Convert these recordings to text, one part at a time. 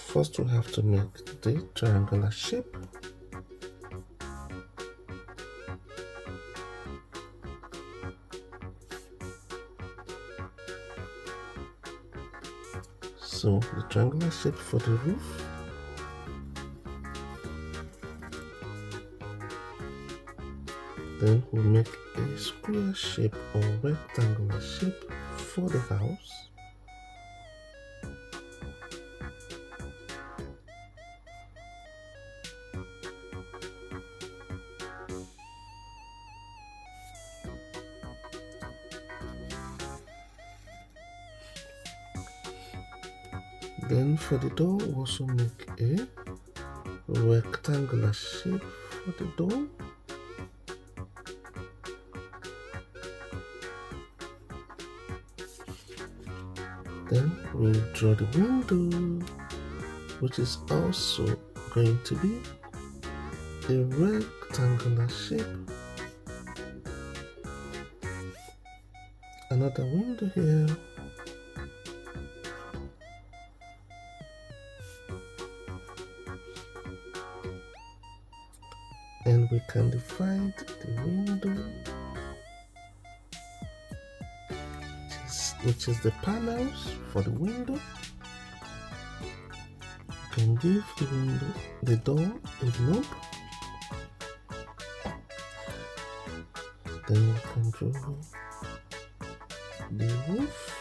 first we have to make the triangular shape. So the triangular shape for the roof. Then we make a square shape or rectangular shape for the house. Then for the door, we also make a rectangular shape for the door. Then we'll draw the window, which is also going to be a rectangular shape. Another window here. And we can divide the window, which is the panels for the window. We can give the door a knob. Then we can draw the roof.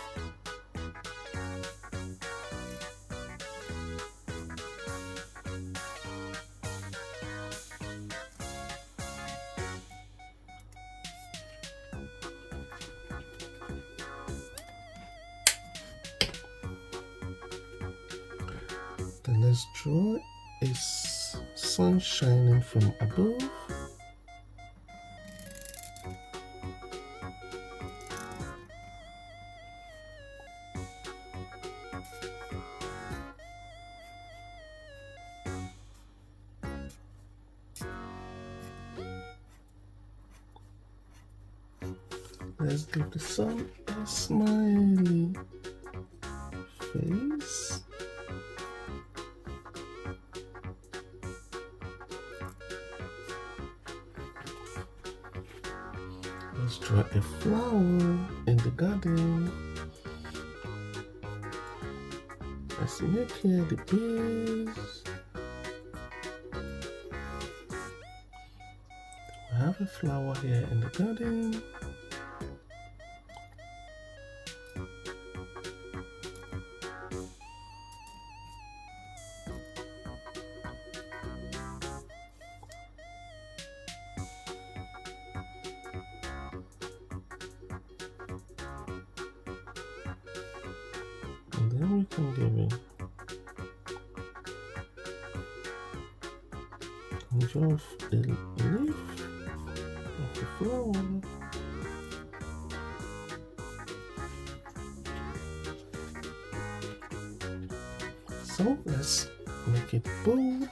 Then let's draw a sun shining from above. Let's give the sun a smiley face. Let's draw a flower in the garden. Let's make here the base. We have a flower here in the garden. And then we can give it draw a leaf of the flower. So let's make it bold.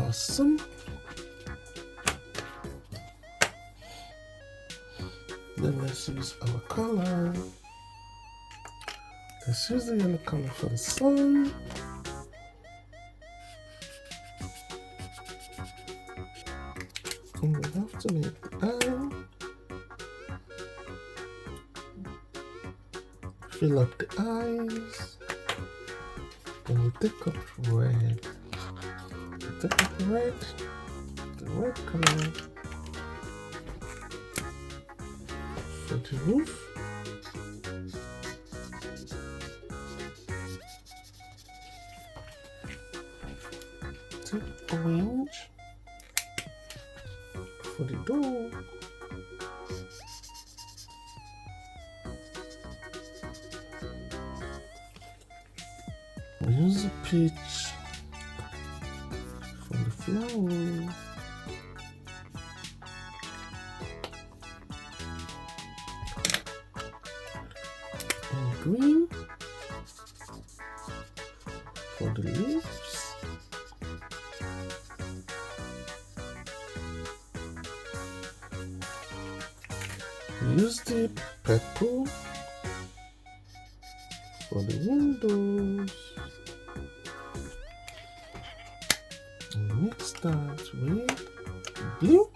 Awesome. Then let's use our color. Let's use the yellow color for the sun. And we have to make the eye. Fill up the eyes. Then we take up red. We take up red, the red color for the roof. Take orange for the door. We use the peach for the flower. And green for the leaves. Use the purple for the windows. And mix that with blue.